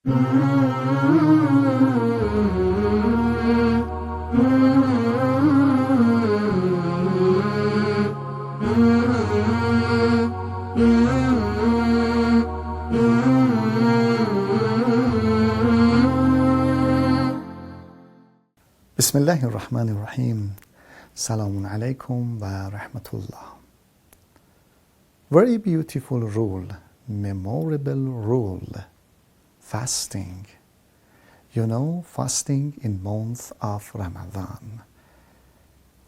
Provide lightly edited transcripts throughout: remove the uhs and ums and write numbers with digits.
بسم الله الرحمن الرحیم. سلام علیکم و رحمت الله. Very beautiful rule, memorable rule, fasting. You know, fasting in month of Ramadan.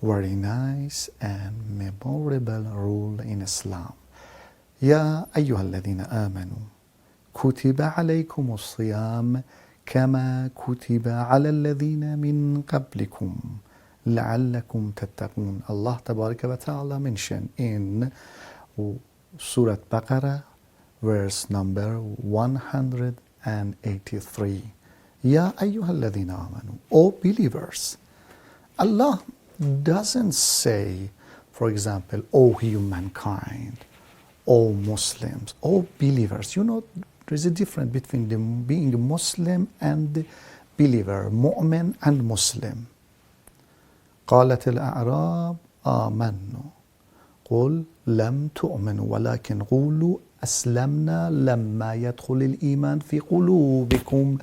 Very nice and memorable rule in Islam. يا أيها الذين آمنوا كتب عليكم الصيام كما كتب على الذين من قبلكم لعلكم تتقون. Allah Tabaraka wa Ta'ala mentioned in Surah Baqarah, verse number 183. Ya ayyuhalladhina amanu, O believers. Allah doesn't say, for example, O humankind, O Muslims, O believers. You know, there is a difference between them being a Muslim and believer, mu'min and Muslim. قالت الأعراب آمنا قل لم تؤمنوا ولكن قولوا أسلمنا لما يدخل الإيمان في قلوبكم.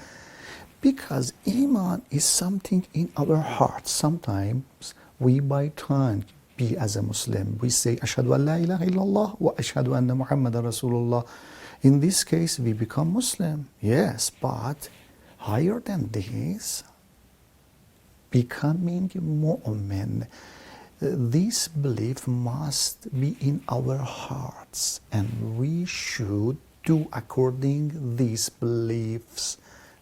Because Iman is something in our hearts. Sometimes we by trying to be as a Muslim, we say أشهد أن لا إله إلا الله وأشهد أن محمد رسول الله. In this case, we become Muslim. Yes, but higher than this, becoming mu'min, this belief must be in our hearts, and we should do according these beliefs.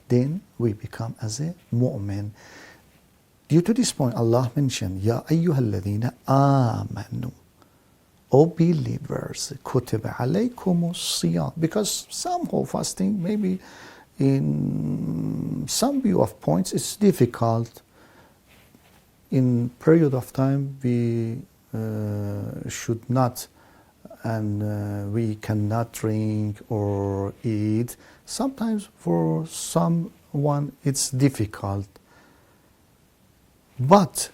Then we become as a mu'min. Due to this point, Allah mentioned, Ya ayyuhalladhina amanu, O believers, kutiba alaykumus siyam. Because somehow fasting, maybe in some view of points, it's difficult. In period of time, we should not and we cannot drink or eat. Sometimes for someone it's difficult. But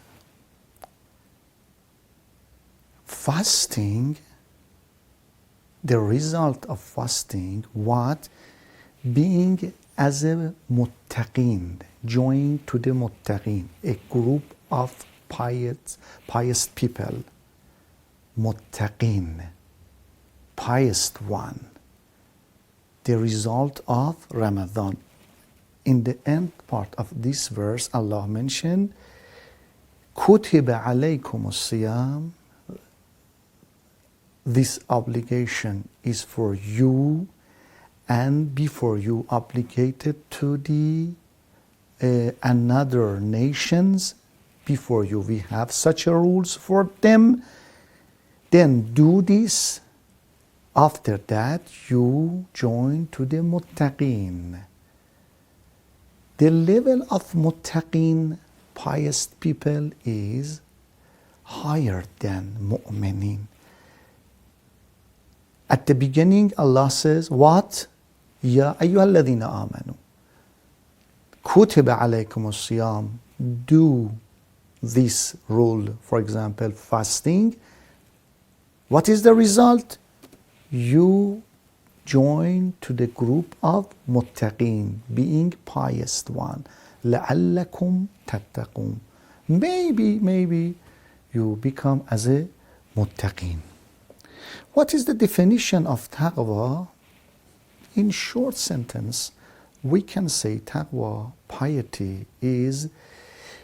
fasting, the result of fasting, what? Being as a muttaqin, join to the muttaqin, a group of pious people, muttaqin, pious one. The result of Ramadan. In the end part of this verse, Allah mentioned, Kutiba alaykum siyam. This obligation is for you and before you obligated to the another nations before you. We have such a rules for them. Then do this. After that, you join to the muttaqin. The level of muttaqin, pious people, is higher than mu'minin. At the beginning, Allah says, what? Ya ayyuhalladhina amanu. Kutiba alaykumus siyam. Do this rule, for example, fasting. What is the result? You join to the group of muttaqin, being pious one. لَعَلَّكُمْ تَتَّقُونَ. Maybe you become as a muttaqin. What is the definition of taqwa? In short sentence, we can say taqwa, piety, is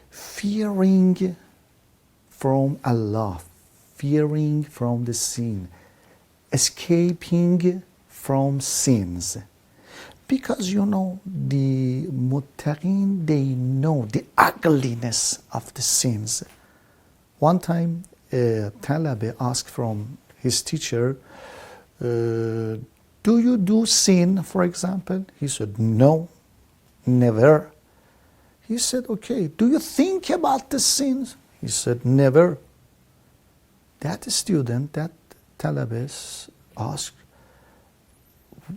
fearing from Allah, fearing from the sin, escaping from sins. Because you know, the muttaqin, they know the ugliness of the sins. One time, a talabi asked from his teacher, do you do sin, for example? He said, no, never. He said, okay, do you think about the sins? He said, never. That student, that talabis asked,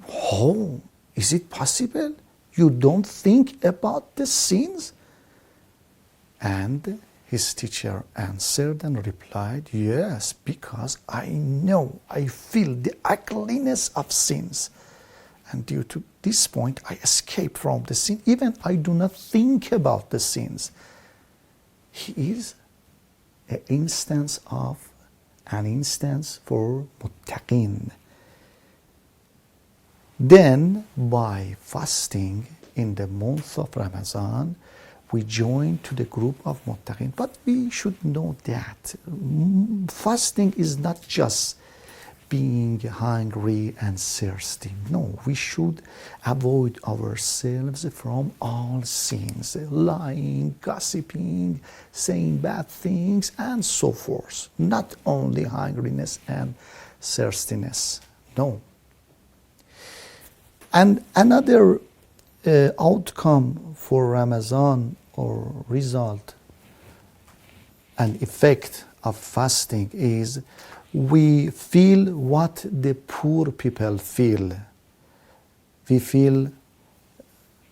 how is it possible? You don't think about the sins? And his teacher answered and replied, yes, because I know, I feel the ugliness of sins. And due to this point, I escape from the sin. Even I do not think about the sins. He is an instance for muttaqin. Then, by fasting in the month of Ramadan, we join to the group of muttaqin. But we should know that fasting is not just being hungry and thirsty. No, we should avoid ourselves from all sins, lying, gossiping, saying bad things, and so forth. Not only hungriness and thirstiness. No. And another outcome for Ramadan or result and effect of fasting is we feel what the poor people feel. We feel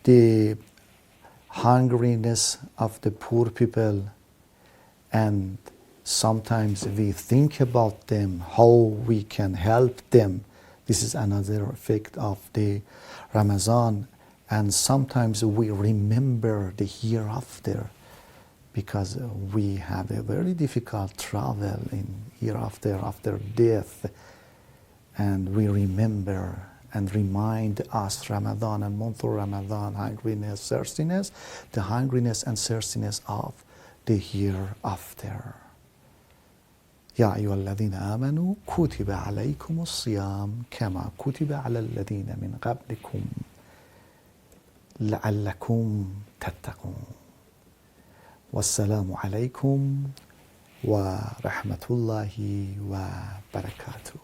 the hungriness of the poor people, and sometimes we think about them, how we can help them. This is another effect of the Ramadan. And sometimes we remember the hereafter, because we have a very difficult travel in hereafter, after death. And we remember and remind us Ramadan and month of Ramadan, hungriness, thirstiness, the hungriness and thirstiness of the hereafter. يا أيها الذين آمنوا كتب عليكم الصيام كما كتب على الذين من قبلكم لعلكم تتقون. والسلام عليكم ورحمة الله وبركاته.